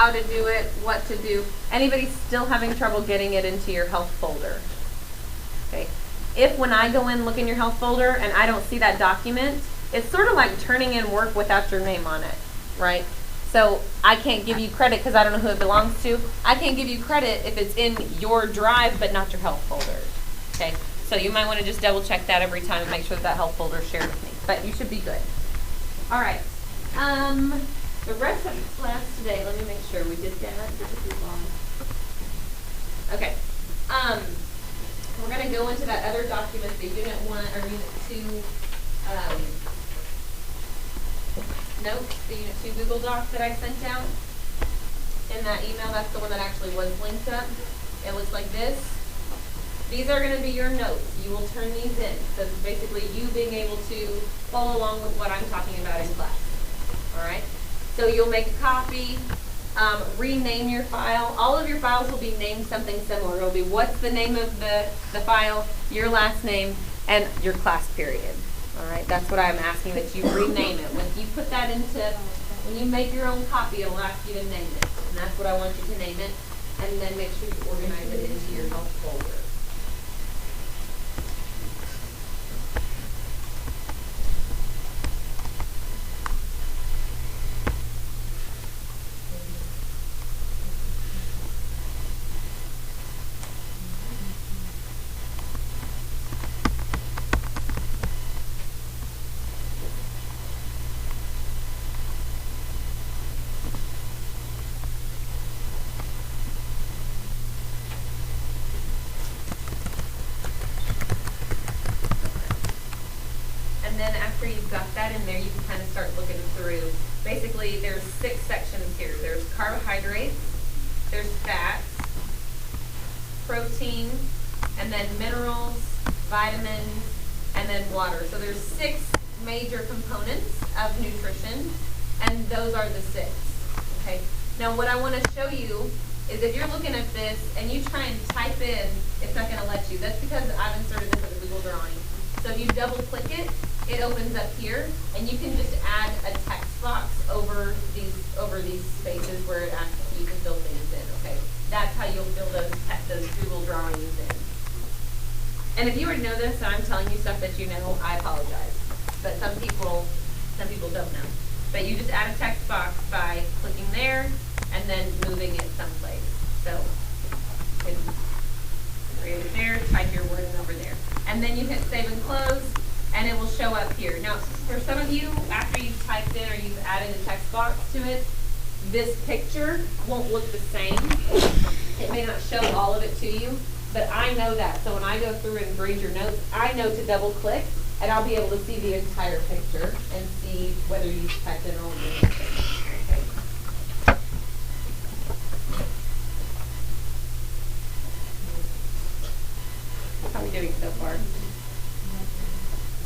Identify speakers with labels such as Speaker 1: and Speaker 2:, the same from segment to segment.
Speaker 1: how to do it, what to do. Anybody still having trouble getting it into your health folder? Okay. If when I go in, look in your health folder, and I don't see that document, it's sort of like turning in work without your name on it, right? So I can't give you credit because I don't know who it belongs to. I can't give you credit if it's in your drive but not your health folder. Okay, so you might want to just double check that every time and make sure that health folder is shared with me. But you should be good. All right. The rest of the class today, let me make sure we did that. Okay. We're going to go into that other document, the Unit 1 or Unit 2 notes, the Unit 2 Google Doc that I sent out. In that email, that's the one that actually was linked up. It looks like this. These are going to be your notes. You will turn these in. So it's basically you being able to follow along with what I'm talking about in class. All right? So you'll make a copy, rename your file. All of your files will be named something similar. It'll be what's the name of the file, your last name, and your class period. All right? That's what I'm asking, that you rename it. When you put that into, when you make your own copy, it'll ask you to name it. And that's what I want you to name it. And then make sure you organize it into your health folder. Then after you've got that in there, you can kind of start looking through. Basically, there's 6 sections here. There's carbohydrates, there's fats, protein, and then minerals, vitamins, and then water. So there's 6 major components of nutrition, and those are the 6. Okay. Now what I want to show you is if you're looking at this and you try and type in, it's not going to let you. That's because I've inserted this as a Google drawing. So if you double click it, it opens up here, and you can just add a text box over these spaces where it asks you to fill things in. Okay, that's how you'll fill those Google drawings in. And if you already know this, and I'm telling you stuff that you know, I apologize. But some people don't know. But you just add a text box by clicking there and then moving it someplace. So you can create it there, type your word in over there, and then you hit save and close. And it will show up here. Now, for some of you, after you've typed in or you've added a text box to it, this picture won't look the same. It may not show all of it to you, but I know that. So when I go through and grade your notes, I know to double click, and I'll be able to see the entire picture and see whether you've typed in all of the things. Okay. How are we doing so far?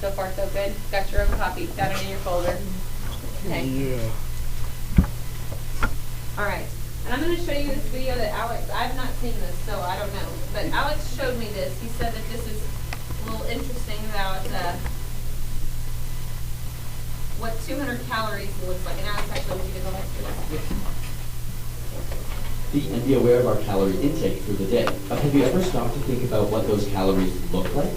Speaker 1: So far, so good. Got your own copy. Got it in your folder. Okay.
Speaker 2: Yeah.
Speaker 1: All right. And I'm going to show you this video that Alex, I've not seen this, so I don't know. But Alex showed me this. He said that this is a little interesting about what 200 calories looks like. And Alex, actually, would you get the whole
Speaker 3: Eat and be aware of our calorie intake through the day. Have you ever stopped to think about what those calories look like?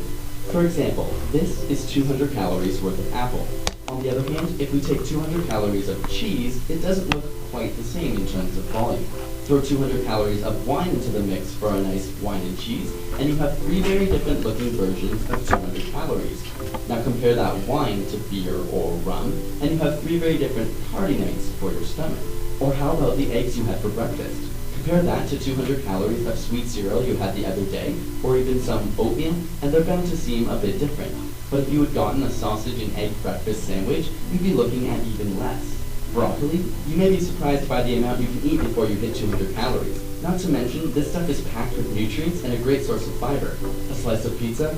Speaker 3: For example, this is 200 calories worth of apple. On the other hand, if we take 200 calories of cheese, it doesn't look quite the same in terms of volume. Throw 200 calories of wine into the mix for a nice wine and cheese, and you have 3 very different looking versions of 200 calories. Now compare that wine to beer or rum, and you have 3 very different party nights for your stomach. Or how about the eggs you had for breakfast? Compare that to 200 calories of sweet cereal you had the other day, or even some oatmeal, and they're going to seem a bit different. But if you had gotten a sausage and egg breakfast sandwich, you'd be looking at even less. Broccoli, you may be surprised by the amount you can eat before you hit 200 calories. Not to mention, this stuff is packed with nutrients and a great source of fiber. A slice of pizza?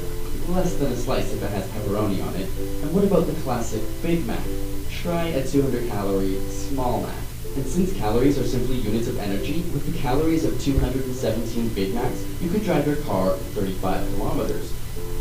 Speaker 3: Less than a slice if it has pepperoni on it. And what about the classic Big Mac? Try a 200 calorie small Mac. And since calories are simply units of energy, with the calories of 217 Big Macs, you could drive your car 35 kilometers.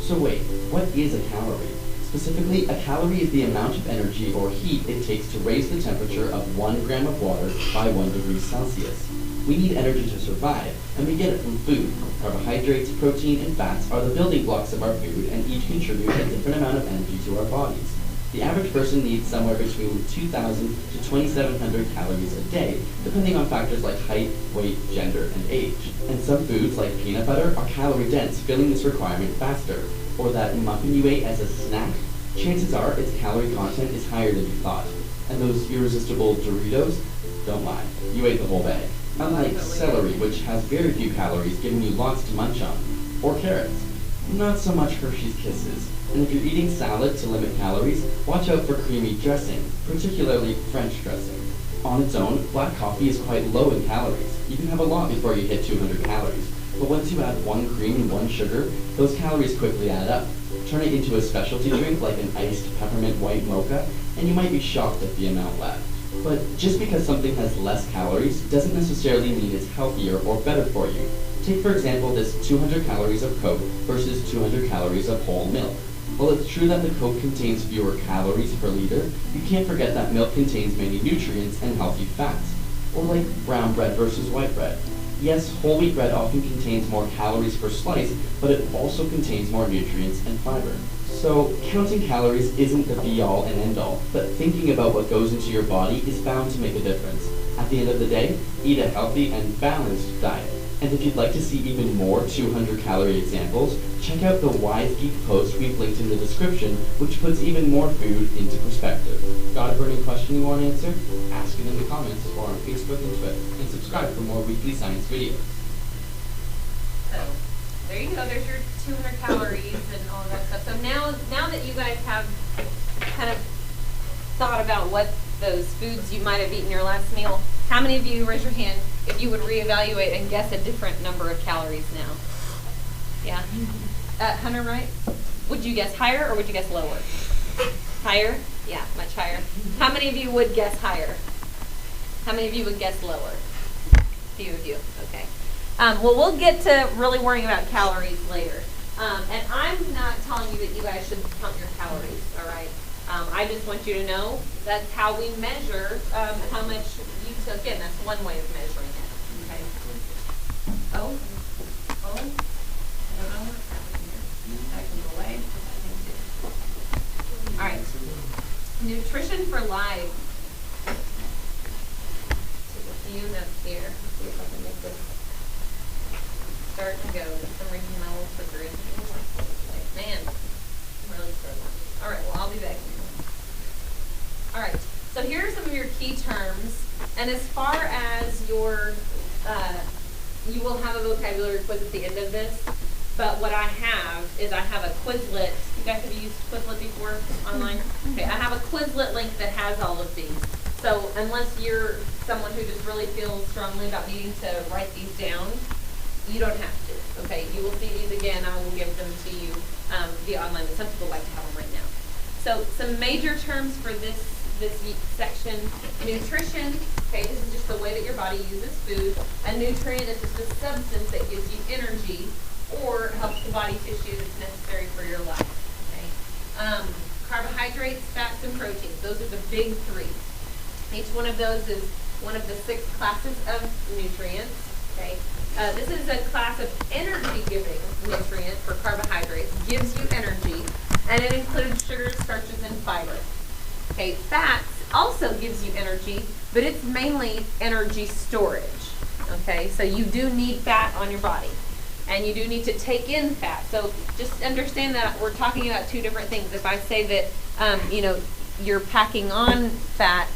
Speaker 3: So wait, what is a calorie? Specifically, a calorie is the amount of energy or heat it takes to raise the temperature of 1 gram of water by 1 degree Celsius. We need energy to survive, and we get it from food. Carbohydrates, protein, and fats are the building blocks of our food, and each contribute a different amount of energy to our bodies. The average person needs somewhere between 2,000 to 2,700 calories a day, depending on factors like height, weight, gender, and age. And some foods, like peanut butter, are calorie dense, filling this requirement faster. Or that muffin you ate as a snack, chances are its calorie content is higher than you thought. And those irresistible Doritos, don't lie, you ate the whole bag. Unlike celery, which has very few calories, giving you lots to munch on. Or carrots. Not so much Hershey's Kisses. And if you're eating salad to limit calories, watch out for creamy dressing, particularly French dressing. On its own, black coffee is quite low in calories. You can have a lot before you hit 200 calories. But once you add 1 cream and 1 sugar, those calories quickly add up. Turn it into a specialty drink like an iced peppermint white mocha, and you might be shocked at the amount left. But just because something has less calories doesn't necessarily mean it's healthier or better for you. Take for example this 200 calories of Coke versus 200 calories of whole milk. While it's true that the Coke contains fewer calories per liter, you can't forget that milk contains many nutrients and healthy fats. Or like brown bread versus white bread. Yes, whole wheat bread often contains more calories per slice, but it also contains more nutrients and fiber. So, counting calories isn't the be-all and end-all, but thinking about what goes into your body is bound to make a difference. At the end of the day, eat a healthy and balanced diet. And if you'd like to see even more 200-calorie examples, check out the Wise Geek post we've linked in the description, which puts even more food into perspective. Got a burning question you want answered? Ask it in the comments or on Facebook and Twitter, and subscribe for more weekly science videos.
Speaker 1: So, there you go. There's your 200 calories and all of that stuff. So now that you guys have kind of thought about what those foods you might have eaten your last meal, how many of you, raise your hand, if you would reevaluate and guess a different number of calories now? Yeah? Hunter, right? Would you guess higher or would you guess lower? Higher? Yeah, much higher. How many of you would guess higher? How many of you would guess lower? A few of you, okay. Well, we'll get to really worrying about calories later. And I'm not telling you that you guys should count your calories, all right? I just want you to know that's how we measure how much you took in. That's one way of measuring it, okay? Oh, I don't know what's happening here. I can go away. All right. Nutrition for life. Take a few notes here. See if I can make this start and go. For some reason, my little clicker isn't like, man, I'm really struggling. All right, well, I'll be back here. All right, so here are some of your key terms. And as far as your, you will have a vocabulary quiz at the end of this. But what I have is I have a Quizlet. You guys have used Quizlet before online? Okay, I have a Quizlet link that has all of these. So unless you're someone who just really feels strongly about needing to write these down, you don't have to. Okay, you will see these again. I will give them to you via online, but some people like to have them right now. So some major terms for this section: nutrition. Okay, this is just the way that your body uses food. A nutrient is just a substance that gives you energy or helps the body tissue that's necessary for your life. Okay, carbohydrates, fats, and proteins. Those are the big three. Each one of those is one of the 6 classes of nutrients. Okay. This is a class of energy-giving nutrient for carbohydrates, gives you energy, and it includes sugars, starches, and fiber. Okay, fats also gives you energy, but it's mainly energy storage. Okay, so you do need fat on your body, and you do need to take in fat. So just understand that we're talking about 2 different things. If I say that, you're packing on fat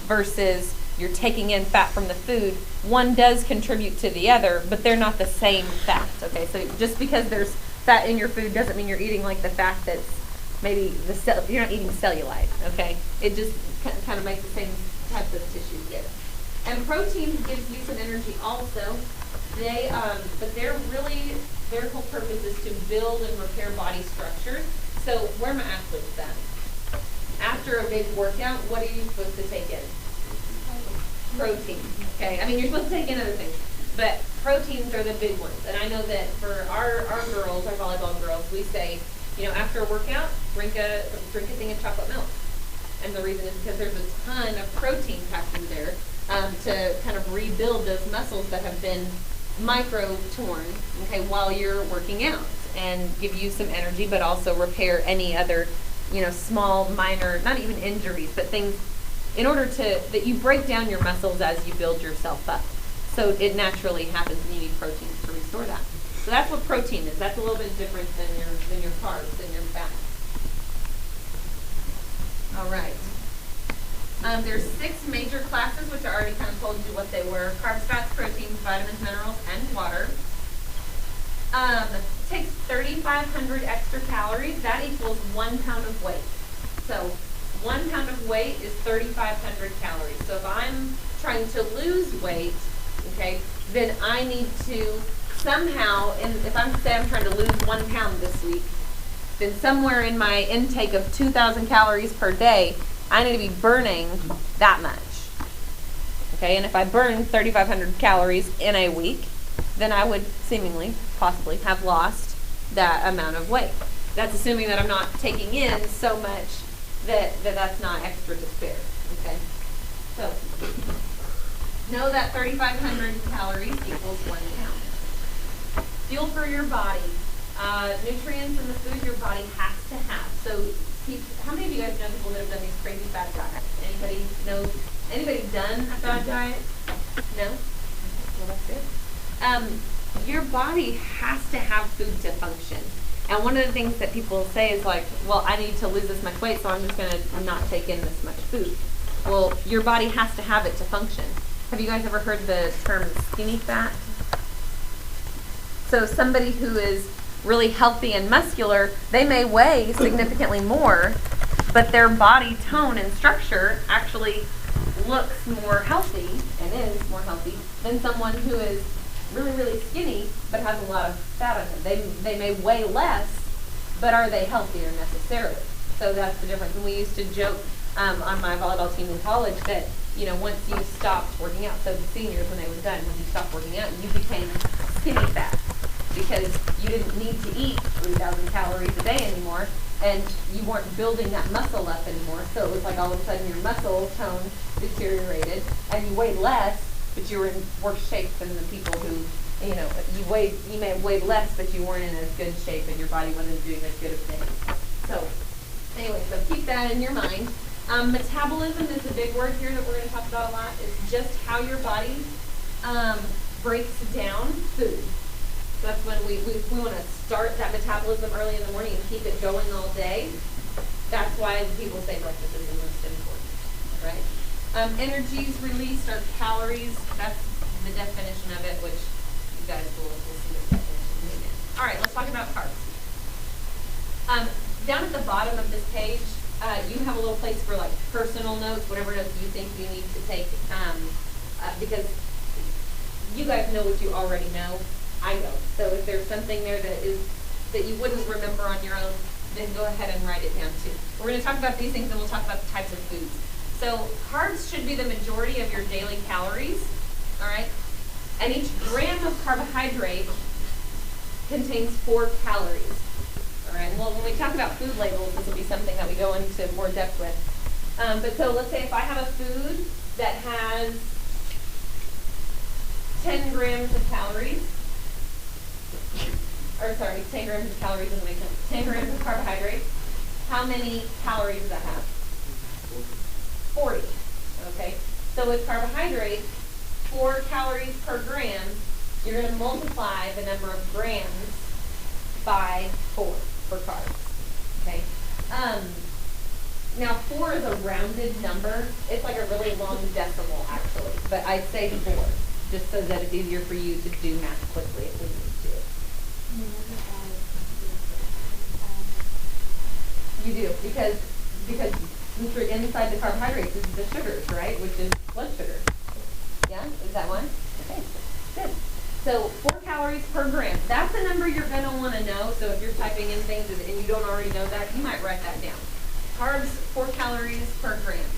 Speaker 1: versus you're taking in fat from the food, one does contribute to the other, but they're not the same fat. Okay, so just because there's fat in your food doesn't mean you're eating like the fat that's maybe you're not eating cellulite. Okay, it just kind of makes the same types of tissues together. And protein gives you some energy also. But their whole purpose is to build and repair body structures. So where are my athletes at? After a big workout, what are you supposed to take in? Protein. Okay, I mean, you're supposed to take in other things, but proteins are the big ones. And I know that for our girls, our volleyball girls, we say, after a workout, drink a thing of chocolate milk. And the reason is because there's a ton of protein packed in there to kind of rebuild those muscles that have been micro-torn, okay, while you're working out, and give you some energy, but also repair any other, small, minor, not even injuries, but things in order that you break down your muscles as you build yourself up. So it naturally happens, and you need protein to restore that. So that's what protein is. That's a little bit different than your carbs, than your fat. All right. There's 6 major classes, which I already kind of told you what they were: carbs, fats, proteins, vitamins, minerals, and water. It takes 3,500 extra calories. That equals 1 pound of weight. So 1 pound of weight is 3,500 calories. So if I'm trying to lose weight, okay, then I need to somehow, if I'm trying to lose 1 pound this week, then somewhere in my intake of 2,000 calories per day, I need to be burning that much. Okay, and if I burn 3,500 calories in a week, then I would seemingly, possibly, have lost that amount of weight. That's assuming that I'm not taking in so much that's not extra to spare. Okay, so know that 3,500 calories equals 1 pound. Fuel for your body. Nutrients in the food your body has to have. So, how many of you guys know people that have done these crazy fat diets? Anybody done a fat diet? No? Well, that's good. Your body has to have food to function. And one of the things that people say is like, well, I need to lose this much weight, so I'm just going to not take in this much food. Well, your body has to have it to function. Have you guys ever heard the term skinny fat? So somebody who is really healthy and muscular, they may weigh significantly more, but their body tone and structure actually looks more healthy and is more healthy than someone who is really, really skinny but has a lot of fat on them. They may weigh less, but are they healthier necessarily? So that's the difference. And we used to joke on my volleyball team in college that, once you stopped working out, so the seniors, when they were done, when you stopped working out, you became skinny fat, because you didn't need to eat 3,000 calories a day anymore, and you weren't building that muscle up anymore. So it was like all of a sudden your muscle tone deteriorated, and you weighed less, but you were in worse shape than the people who, you may have weighed less, but you weren't in as good shape, and your body wasn't doing as good of things. So anyway, so keep that in your mind. Metabolism is a big word here that we're going to talk about a lot. It's just how your body breaks down food. So that's when we want to start that metabolism early in the morning and keep it going all day. That's why people say breakfast is the most important, right? Energies released are calories. That's the definition of it, which you guys will see the definition in a minute. All right, let's talk about carbs. Down at the bottom of this page, you have a little place for like personal notes, whatever notes you think you need to take, because you guys know what you already know. I don't. So if there's something there that you wouldn't remember on your own, then go ahead and write it down too. We're going to talk about these things, and we'll talk about the types of foods. So carbs should be the majority of your daily calories, all right? And each gram of carbohydrate contains 4 calories, all right? Well, when we talk about food labels, this will be something that we go into more depth with. But so let's say if I have a food that has 10 grams of calories, 10 grams of calories doesn't make sense. 10 grams of carbohydrates. How many calories does that have? 40. Okay. So with carbohydrates, 4 calories per gram, you're going to multiply the number of grams by 4 for carbs. Okay. Now 4 is a rounded number. It's like a really long decimal actually, but I'd say 4, just so that it's easier for you to do math quickly if we need to. You do, because inside the carbohydrates is the sugars, right? Which is blood sugar. Yeah, is that one? Okay, good. So 4 calories per gram. That's a number you're going to want to know. So if you're typing in things and you don't already know that, you might write that down. Carbs, 4 calories per gram.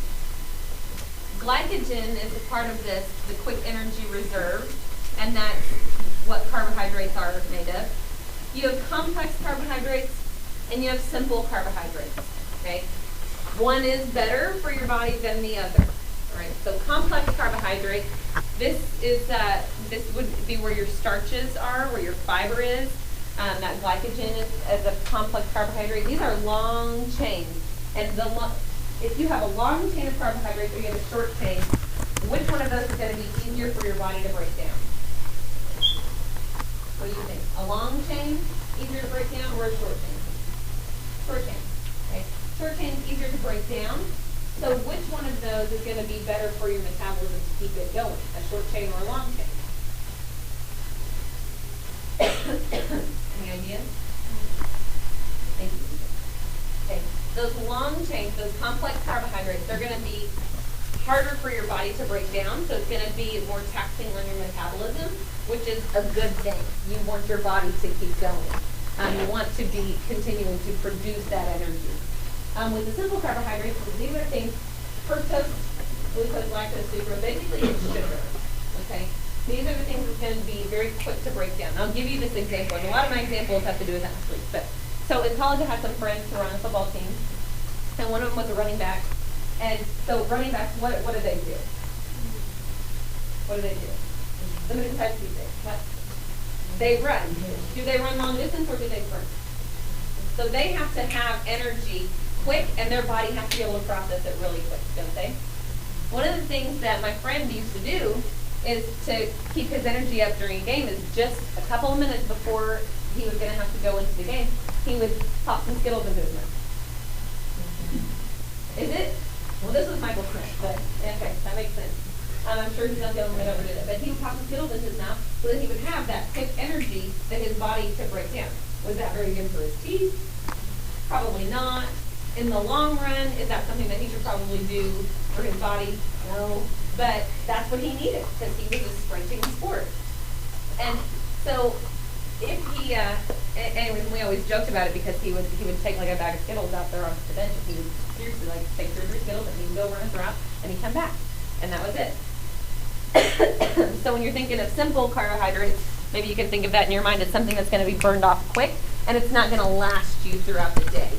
Speaker 1: Glycogen is a part of this, the quick energy reserve, and that's what carbohydrates are made of. You have complex carbohydrates, and you have simple carbohydrates, okay? One is better for your body than the other, all right? So complex carbohydrate, this would be where your starches are, where your fiber is. That glycogen is as a complex carbohydrate. These are long chains, and if you have a long chain of carbohydrates or you have a short chain, which one of those is going to be easier for your body to break down? What do you think? A long chain easier to break down, or a short chain? Short chain. Okay. Short chain is easier to break down. So which one of those is going to be better for your metabolism to keep it going? A short chain or a long chain? Any ideas? Thank you. Okay. Those long chains, those complex carbohydrates, they're going to be harder for your body to break down, so it's going to be more taxing on your metabolism, which is a good thing. You want your body to keep going. You want to be continuing to produce that energy. With the simple carbohydrates, these are things: fructose, glucose, lactose, sucrose. Basically, it's sugar. Okay. These are the things that's going to be very quick to break down. I'll give you this example, and a lot of my examples have to do with athletes. But so in college, I had some friends who were on a football team, and one of them was a running back. And so running backs, what do they do? What do they do? Limited type speed. What? They run. Do they run long distance or do they sprint? So they have to have energy quick, and their body has to be able to process it really quick, don't they? One of the things that my friend used to do is to keep his energy up during a game is just a couple of minutes before he was going to have to go into the game, he would pop some Skittles into his mouth. Is it? Well, this was Michael Smith, but okay, that makes sense. I'm sure he's not the only one that ever did it. But he would pop some Skittles in his mouth so that he would have that quick energy that his body could break down. Was that very good for his teeth? Probably not. In the long run, is that something that he should probably do for his body? No. But that's what he needed because he was a sprinting sport. And so if he, anyways, we always joked about it because he would take like a bag of Skittles out there off the bench and he would seriously like take 2 or 3 Skittles and he'd go run his route and he'd come back. And that was it. So when you're thinking of simple carbohydrates, maybe you can think of that in your mind as something that's going to be burned off quick and it's not going to last you throughout the day.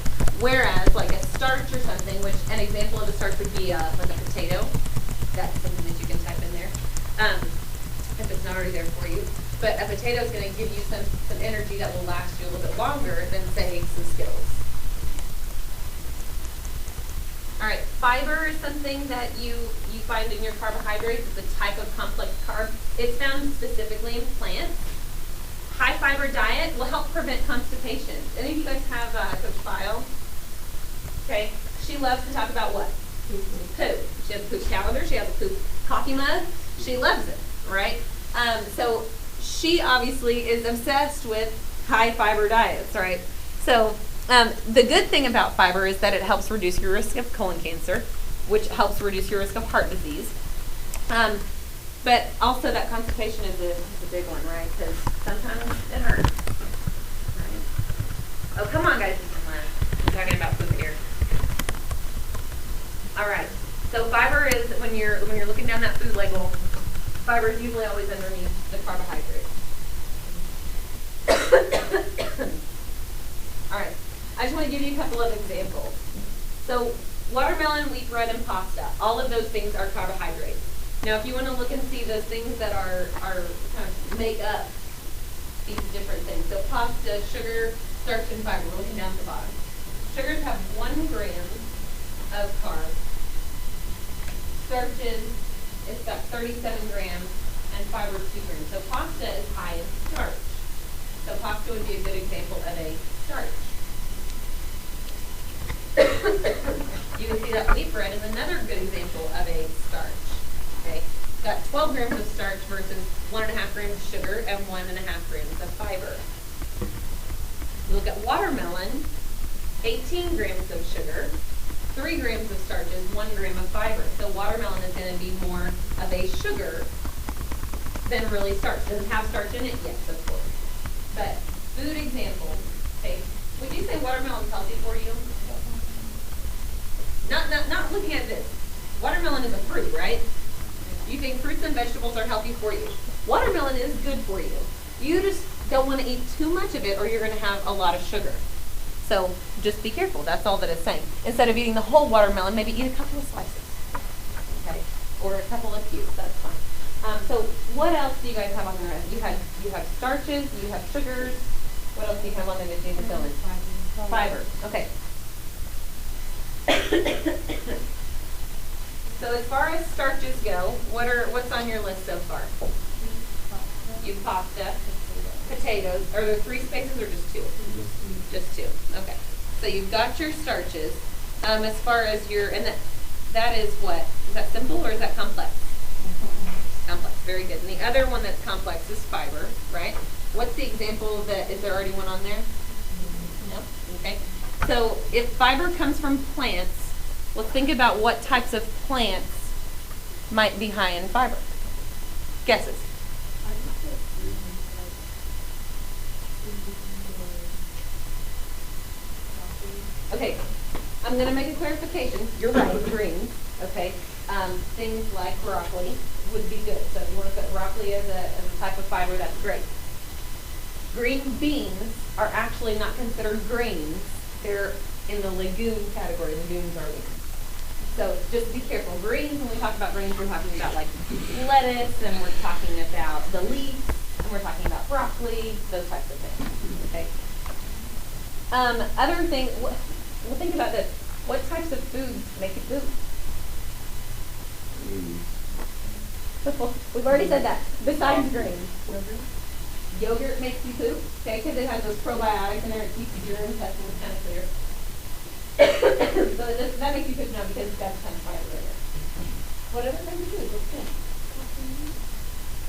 Speaker 1: Whereas like a starch or something, which an example of a starch would be like a potato. That's something that you can type in there if it's not already there for you. But a potato is going to give you some energy that will last you a little bit longer than, say, some Skittles. All right, fiber is something that you find in your carbohydrates. It's a type of complex carb. It's found specifically in plants. High fiber diet will help prevent constipation. Any of you guys have Coach File? Okay, she loves to talk about what? Poop. She has a poop calendar. She has a poop coffee mug. She loves it, right? So she obviously is obsessed with high fiber diets, right? So the good thing about fiber is that it helps reduce your risk of colon cancer, which helps reduce your risk of heart disease. But also that constipation is a big one, right? Because sometimes it hurts. Right? Oh, come on, guys. I'm talking about food here. All right. So fiber is when you're looking down that food label, fiber is usually always underneath the carbohydrate. All right. I just want to give you a couple of examples. So watermelon, wheat bread, and pasta. All of those things are carbohydrates. Now, if you want to look and see those things that are kind of make up these different things. So pasta, sugar, starch, and fiber. We're looking down at the bottom. Sugars have 1 gram of carbs. Starches, it's got 37 grams, and fiber 2 grams. So pasta is high in starch. So pasta would be a good example of a starch. You can see that wheat bread is another good example of a starch. Okay, it's got 12 grams of starch versus 1.5 grams of sugar and 1.5 grams of fiber. You look at watermelon, 18 grams of sugar, 3 grams of starches, 1 gram of fiber. So watermelon is going to be more of a sugar than really starch. Does it have starch in it? Yes, of course. But food examples. Okay, would you say watermelon is healthy for you? Not looking at this. Watermelon is a fruit, right? You think fruits and vegetables are healthy for you. Watermelon is good for you. You just don't want to eat too much of it or you're going to have a lot of sugar. So just be careful. That's all that it's saying. Instead of eating the whole watermelon, maybe eat a couple of slices. Okay, or a couple of cubes. That's fine. So what else do you guys have on the rest? You have starches. You have sugars. What else do you have on there that you need to fill in? Fiber. Okay. So as far as starches go, what's on your list so far? You have pasta, potatoes. Are there 3 spaces or just 2? Just 2. Okay. So you've got your starches. As far as that is what? Is that simple or is that complex? Complex. Very good. And the other one that's complex is fiber, right? What's the example is there already one on there? No? Okay. So if fiber comes from plants, let's think about what types of plants might be high in fiber. Guesses? Okay, I'm going to make a clarification. You're right, greens, okay? Things like broccoli would be good. So if you want to put broccoli as a type of fiber, that's great. Green beans are actually not considered greens. They're in the legume category. Legumes are legumes. So just be careful. Greens, when we talk about greens, we're talking about like lettuce, and we're talking about the leeks, and we're talking about broccoli, those types of things, okay? Other thing, well, think about this. What types of foods make you poop? We've already said that. Besides greens. Yogurt makes you poop, okay, because it has those probiotics in there. It keeps your intestines kind of clear. So that makes you poop now because it's got a ton of fiber in it. What other things do you poop? What's good?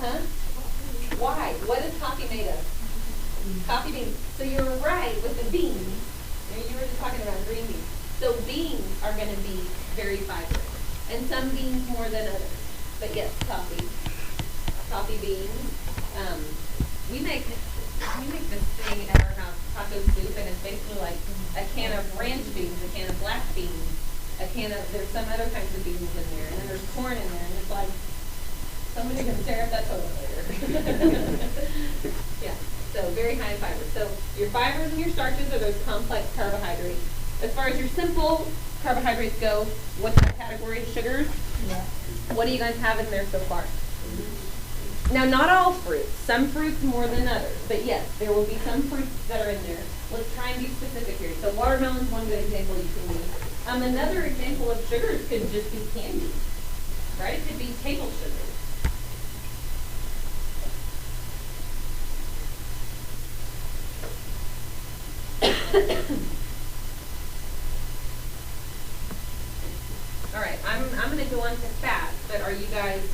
Speaker 1: Huh? Why? What is coffee made of? Coffee beans. So you're right with the beans. You were just talking about green beans. So beans are going to be very fibrous. And some beans more than others. But yes, coffee beans. We make this thing at our house, taco soup, and it's basically like a can of ranch beans, a can of black beans, there's some other kinds of beans in there, and then there's corn in there, and it's like, somebody's going to tear up that toilet later. Yeah, so very high in fiber. So your fibers and your starches are those complex carbohydrates. As far as your simple carbohydrates go, what's that category? Sugars? Yeah. What do you guys have in there so far? Now, not all fruits. Some fruits more than others. But yes, there will be some fruits that are in there. Let's try and be specific here. So watermelon's one good example you can use. Another example of sugars could just be candy, right? It could be table sugar. All right, I'm going to go on to fats, but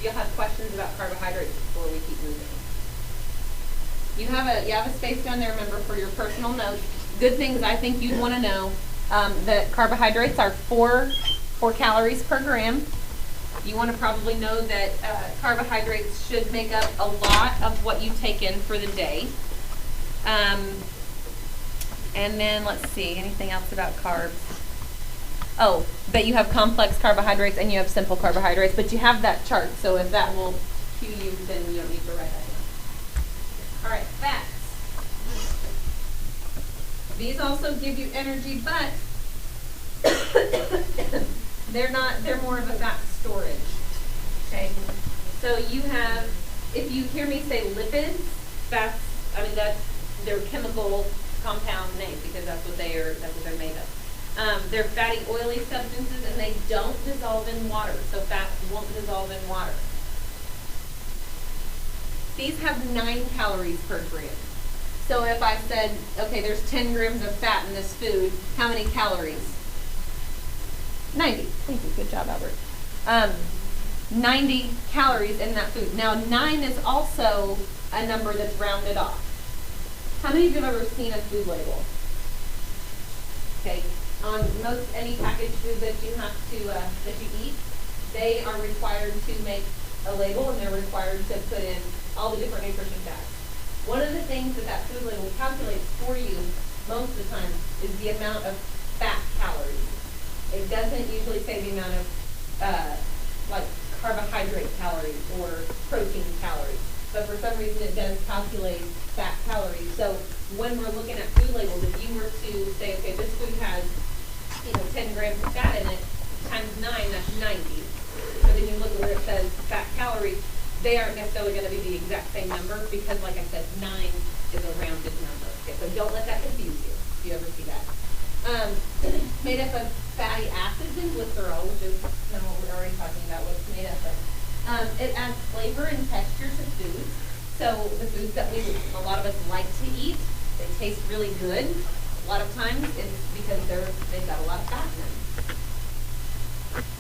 Speaker 1: you'll have questions about carbohydrates before we keep moving. You have a space down there, remember, for your personal notes. Good things I think you'd want to know, that carbohydrates are 4 calories per gram. You want to probably know that carbohydrates should make up a lot of what you take in for the day. And then let's see, anything else about carbs? Oh, that you have complex carbohydrates and you have simple carbohydrates, but you have that chart, so if that will cue you, then you don't need to write that down. All right, fats. These also give you energy, but they're more of a fat storage. Okay? So you have, if you hear me say lipids, that's their chemical compound name because that's what they're made of. They're fatty, oily substances, and they don't dissolve in water. So fats won't dissolve in water. These have 9 calories per gram. So if I said, okay, there's 10 grams of fat in this food, how many calories? 90. Thank you. Good job, Albert. 90 calories in that food. Now, 9 is also a number that's rounded off. How many of you have ever seen a food label? Okay. On most any packaged food that you have to that you eat, they are required to make a label and they're required to put in all the different nutrition facts. One of the things that food label calculates for you most of the time is the amount of fat calories. It doesn't usually say the amount of like carbohydrate calories or protein calories, but but for some reason it does calculate fat calories. So when we're looking at food labels, if you were to say, okay, this food has, 10 grams of fat in it, times 9, that's 90. So then you look at where it says fat calories, they aren't necessarily going to be the exact same number because, like I said, 9 is a rounded number. Okay, so don't let that confuse you if you ever see that. Made up of fatty acids and glycerol, which is kind of what we're already talking about, what it's made up of. It adds flavor and texture to food. So the foods that a lot of us like to eat, they taste really good. A lot of times it's because they've got a lot of fat in them.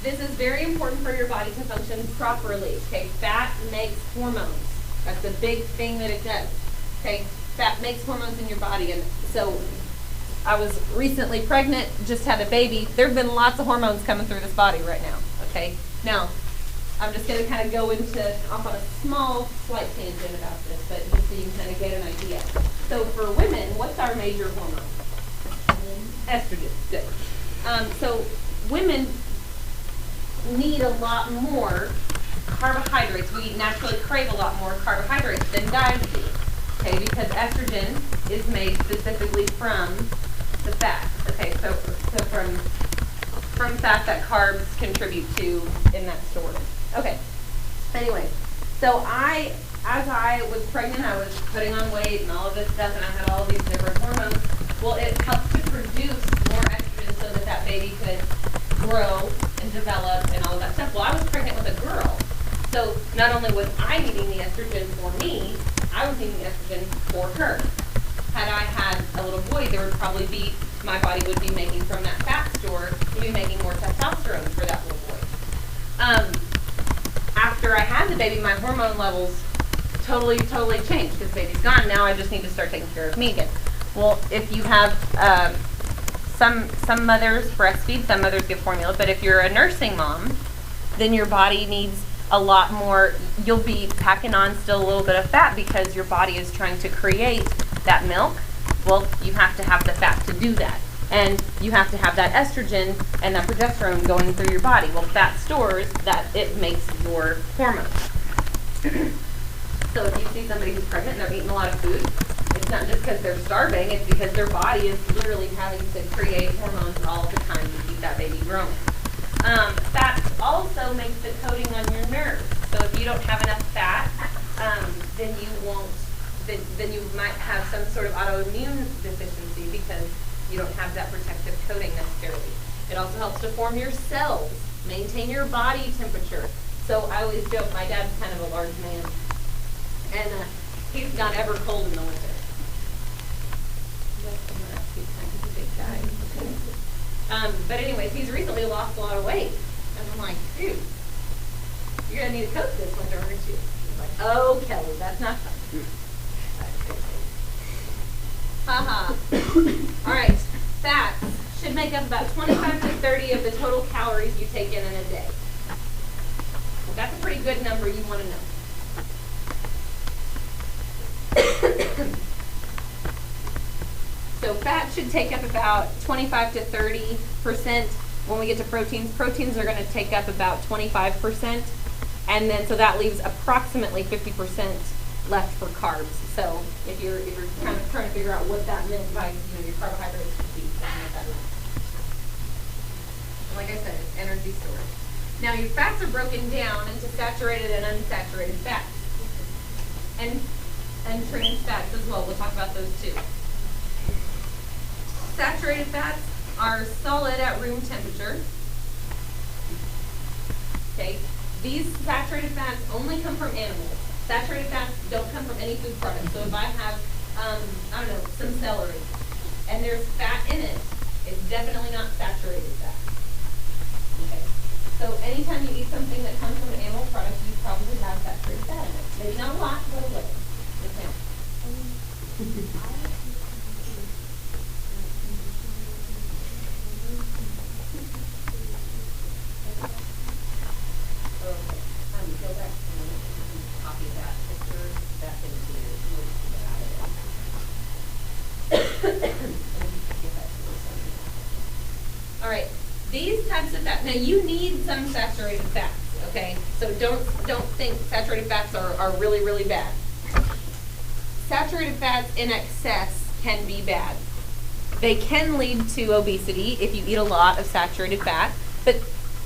Speaker 1: This is very important for your body to function properly. Okay, fat makes hormones. That's a big thing that it does. Okay, fat makes hormones in your body, and so I was recently pregnant, just had a baby. There have been lots of hormones coming through this body right now. Okay, now I'm just going to kind of go off on a slight tangent about this, but just so you can kind of get an idea. So for women, what's our major hormone? Estrogen. Good. So women need a lot more carbohydrates. We naturally crave a lot more carbohydrates than guys do. Okay, because estrogen is made specifically from the fat. Okay, so from fat that carbs contribute to in that story. Okay. Anyway, so as I was pregnant, I was putting on weight and all of this stuff, and I had all these different hormones. Well, it helps to produce more estrogen so that baby could grow and develop and all of that stuff. Well, I was pregnant with a girl, so not only was I needing the estrogen for me, I was needing the estrogen for her. Had I had a little boy, there would probably be, my body would be making from that fat store, would be making more testosterone for that little boy. After I had the baby, my hormone levels totally changed because baby's gone. Now I just need to start taking care of me again. Well, if you have, some mothers breastfeed, some mothers give formula, but if you're a nursing mom, then your body needs a lot more, you'll be packing on still a little bit of fat because your body is trying to create that milk. Well, you have to have the fat to do that. And you have to have that estrogen and that progesterone going through your body. Well, fat stores that it makes your hormones. So if you see somebody who's pregnant and they're eating a lot of food, it's not just because they're starving, it's because their body is literally having to create hormones all the time to keep that baby growing. Fat also makes the coating on your nerves. So if you don't have enough fat, then you might have some sort of autoimmune deficiency because you don't have that protective coating necessarily. It also helps to form your cells, maintain your body temperature. So I always joke, my dad's kind of a large man, and he's not ever cold in the winter. He's kind of a big guy. But anyways, he's recently lost a lot of weight. And I'm like, dude, you're going to need a coat this winter, aren't you? He's like, oh, Kelly, that's not fun. Haha. All right, fats should make up about 25 to 30 of the total calories you take in a day. That's a pretty good number you want to know. So fat should take up about 25 to 30%. When we get to proteins, proteins are going to take up about 25%. And then, so that leaves approximately 50% left for carbs. So if you're kind of trying to figure out what that meant by, your carbohydrates should be, something like that. And like I said, it's energy storage. Now your fats are broken down into saturated and unsaturated fats. And trans fats as well. We'll talk about those too. Saturated fats are solid at room temperature. Okay. These saturated fats only come from animals. Saturated fats don't come from any food product. So if I have, some celery, and there's fat in it, it's definitely not saturated fat. Okay. So anytime you eat something that comes from an animal product, you probably have saturated fat in it. Maybe not a lot, but a little. Yes, ma'am. Go back and copy that picture back into All right, these types of fats. Now you need some saturated fats, okay? So don't think saturated fats are really, really bad. saturated fats in excess can be bad. They can lead to obesity if you eat a lot of saturated fat, but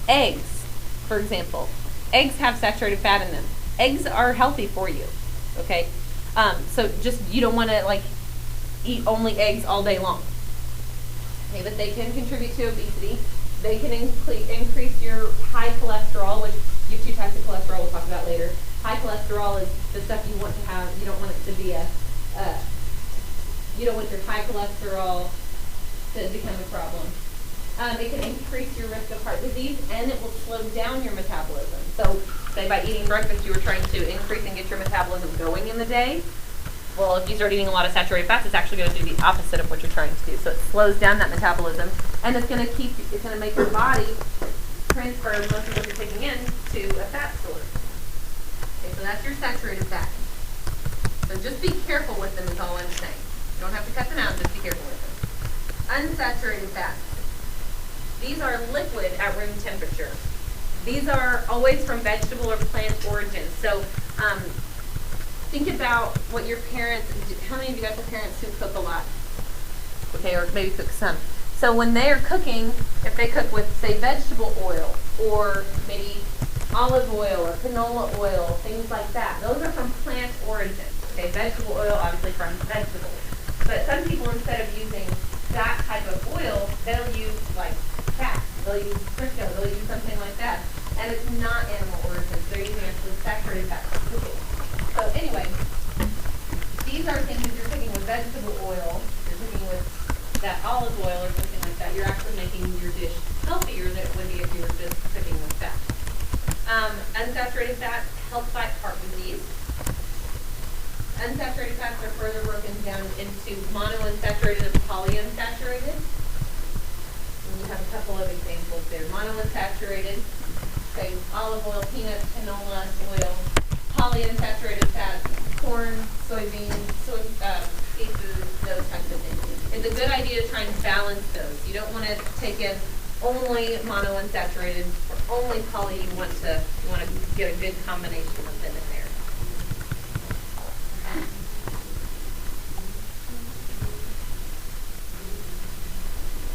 Speaker 1: eggs, for example, eggs have saturated fat in them. Eggs are healthy for you, okay? So just, you don't want to like eat only eggs all day long. Okay, but they can contribute to obesity. They can increase your high cholesterol, which you have two types of cholesterol we'll talk about later. High cholesterol is the stuff you want to have. You don't want it to be you don't want your high cholesterol to become a problem. It can increase your risk of heart disease, and it will slow down your metabolism. So, say by eating breakfast, you were trying to increase and get your metabolism going in the day. Well, if you start eating a lot of saturated fats, it's actually going to do the opposite of what you're trying to do. So it slows down that metabolism, and it's going to make your body transfer most of what you're taking in to a fat source. Okay, so that's your saturated fat. So just be careful with them is all I'm saying. You don't have to cut them out, just be careful with them. Unsaturated fats. These are liquid at room temperature. These are always from vegetable or plant origin. So think about what your parents, how many of you guys have parents who cook a lot? Okay, or maybe cook some. So when they are cooking, if they cook with, say, vegetable oil, or maybe olive oil or canola oil, things like that, those are from plant origin. Okay, vegetable oil, obviously from vegetables. But some people, instead of using that type of oil, they'll use like fat, they'll use Crisco, they'll use something like that. And it's not animal origin, so they're using actually saturated fat for cooking. So anyway, these are things if you're cooking with vegetable oil, you're cooking with that olive oil or something like that, you're actually making your dish healthier than it would be if you were just cooking with fat. Unsaturated fats help fight heart disease. Unsaturated fats are further broken down into monounsaturated and polyunsaturated. And we have a couple of examples there. Monounsaturated, say olive oil, peanuts, canola oil. Polyunsaturated fats, corn, soybeans, seafood, those types of things. It's a good idea to try and balance those. You don't want to take in only monounsaturated or only poly. You want to get a good combination of them in there.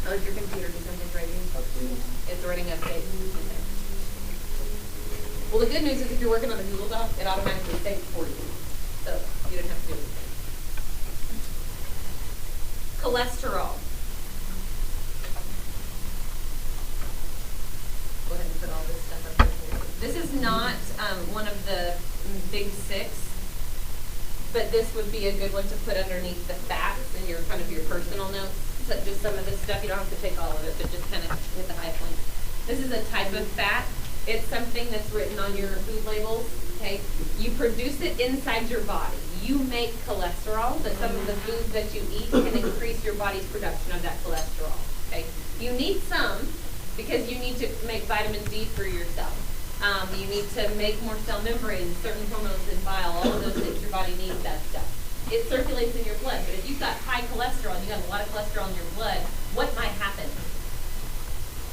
Speaker 1: Oh, is your computer do something writing? It's writing updates. Okay. Well, the good news is if you're working on a Google Doc, it automatically saves for you. So you don't have to do anything. Cholesterol. Go ahead and put all this stuff up there for you. This is not one of the big six, but this would be a good one to put underneath the fats in your kind of your personal notes. So just some of this stuff, you don't have to take all of it, but just kind of hit the high points. This is a type of fat. It's something that's written on your food labels, okay? You produce it inside your body. You make cholesterol, but some of the foods that you eat can increase your body's production of that cholesterol, okay? You need some because you need to make vitamin D for yourself. You need to make more cell membranes, certain hormones in bile, all of those things. Your body needs that stuff. It circulates in your blood, but if you've got high cholesterol and you have a lot of cholesterol in your blood, what might happen?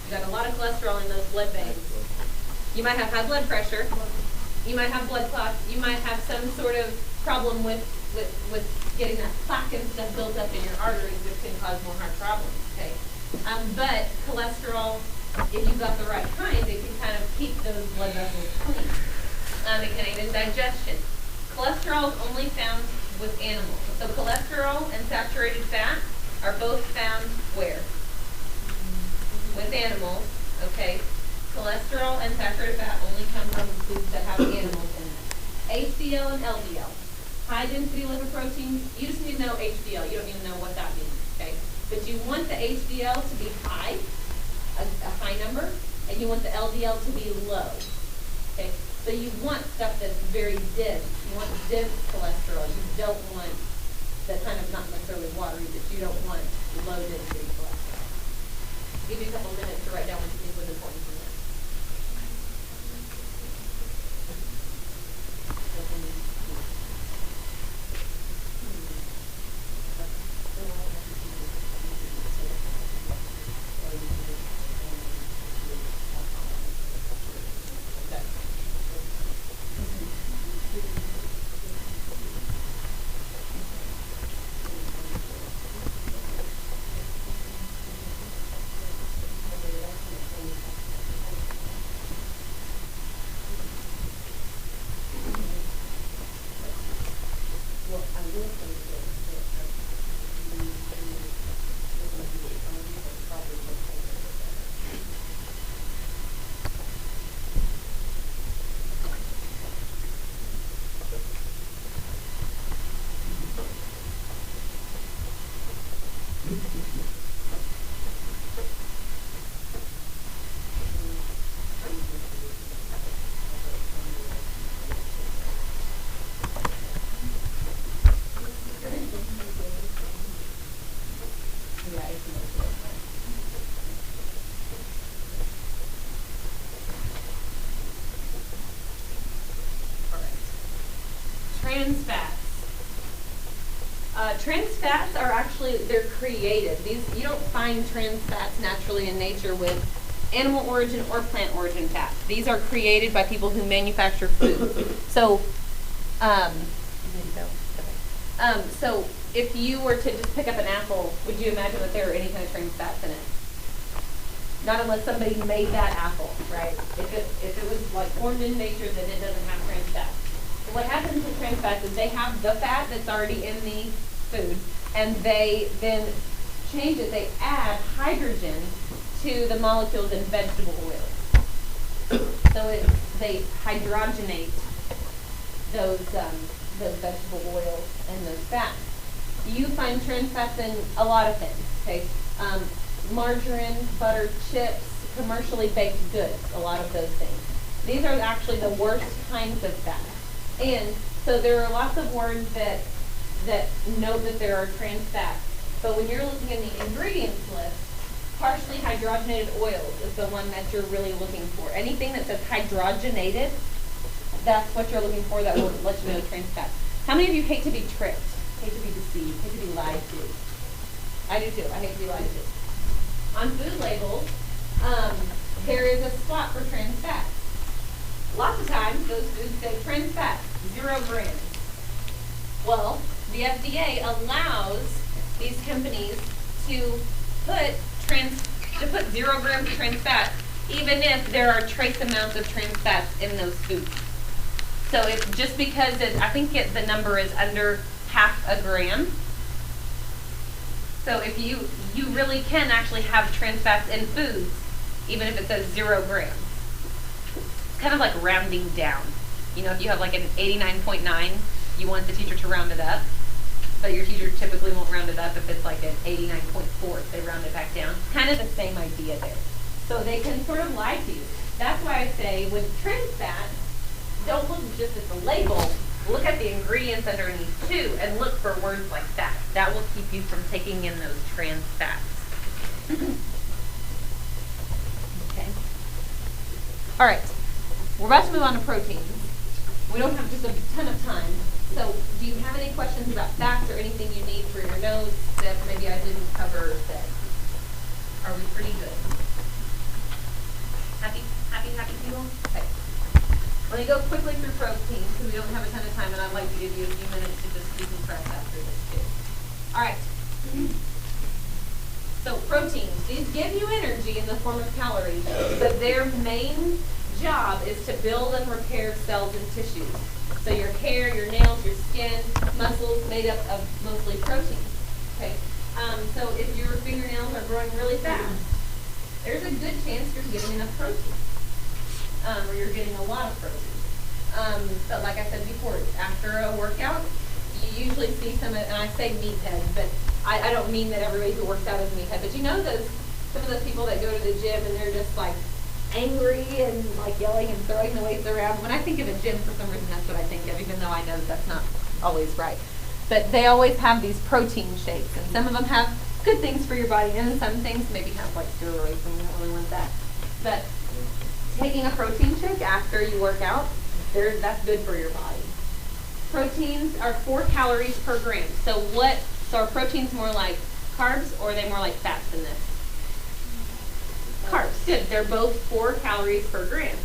Speaker 1: You got a lot of cholesterol in those blood veins. You might have high blood pressure. You might have blood clots. You might have some sort of problem with getting that plaque and stuff built up in your arteries, which can cause more heart problems. Okay, but cholesterol, if you've got the right kind, it can kind of keep those blood vessels clean. It can aid in digestion. Cholesterol is only found with animals. So cholesterol and saturated fat are both found where? With animals. Okay. Cholesterol and saturated fat only come from foods that have animals in them. HDL and LDL. High density lipoprotein, you just need to know HDL. You don't even know what that means, okay? But you want the HDL to be high, a high number, and you want the LDL to be low, okay? So you want stuff that's very dense. You want dense cholesterol. You don't want the kind of not necessarily watery, but you don't want low density cholesterol. I'll give you a couple minutes to write down what you think was important from that. trans fats. Trans fats are actually, they're created. You don't find trans fats naturally in nature with animal origin or plant origin fats. These are created by people who manufacture food. So, so if you were to just pick up an apple, would you imagine that there are any kind of trans fats in it? Not unless somebody made that apple, right? If it was like formed in nature, then it doesn't have trans fats. So what happens with trans fats is they have the fat that's already in the food, and they then change it. They add hydrogen to the molecules in vegetable oils. So they hydrogenate those vegetable oils and those fats. You find trans fats in a lot of things. Okay, margarine, butter, chips, commercially baked goods. A lot of those things. These are actually the worst kinds of fat. And so there are lots of words that note that there are trans fats. But when you're looking in the ingredients list, partially hydrogenated oils is the one that you're really looking for. Anything that says hydrogenated, that's what you're looking for. That will let you know trans fats. How many of you hate to be tricked? Hate to be deceived? Hate to be lied to? I do too. I hate to be lied to. On food labels, there is a spot for trans fats. Lots of times, those foods say trans fats, 0 grams. Well, the FDA allows these companies to put 0 grams of trans fats, even if there are trace amounts of trans fats in those foods. So it's just because I think the number is under half a gram. So if you really can actually have trans fats in foods, even if it says 0 grams. It's kind of like rounding down. You know, if you have like an 89.9, you want the teacher to round it up, but your teacher typically won't round it up if it's like an 89.4, if they round it back down. Kind of the same idea there. So they can sort of lie to you. That's why I say with trans fats, don't look just at the label, look at the ingredients underneath too, and look for words like that. That will keep you from taking in those trans fats. Okay. All right. We're about to move on to proteins. We don't have just a ton of time. So do you have any questions about fats or anything you need for your notes that maybe I didn't cover today? Are we pretty good? Happy people? Okay. Let me go quickly through proteins because we don't have a ton of time, and I'd like to give you a few minutes to just decompress after this too. All right. So proteins, these give you energy in the form of calories, but their main job is to build and repair cells and tissues. So your hair, your nails, your skin, muscles made up of mostly protein. Okay. So if your fingernails are growing really fast, there's a good chance you're getting enough protein. Or you're getting a lot of protein. But like I said before, after a workout, you usually see some, and I say meatheads, but I don't mean that everybody who works out is a meathead, but you know some of those people that go to the gym and they're just like angry and like yelling and throwing the weights around. When I think of a gym, for some reason, that's what I think of, even though I know that's not always right. But they always have these protein shakes, and some of them have good things for your body, and some things maybe have like steroids, and you don't really want that. But taking a protein shake after you work out, that's good for your body. Proteins are 4 calories per gram. So are proteins more like carbs, or are they more like fats than this? Carbs, good. They're both 4 calories per gram.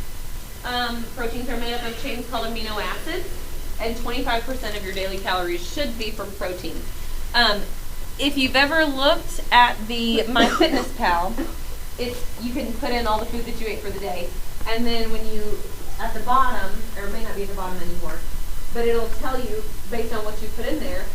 Speaker 1: Proteins are made up of chains called amino acids, and 25% of your daily calories should be from protein. If you've ever looked at the MyFitnessPal, you can put in all the food that you ate for the day, and then when you, at the bottom, or it may not be at the bottom anymore, but it'll tell you, based on what you put in there,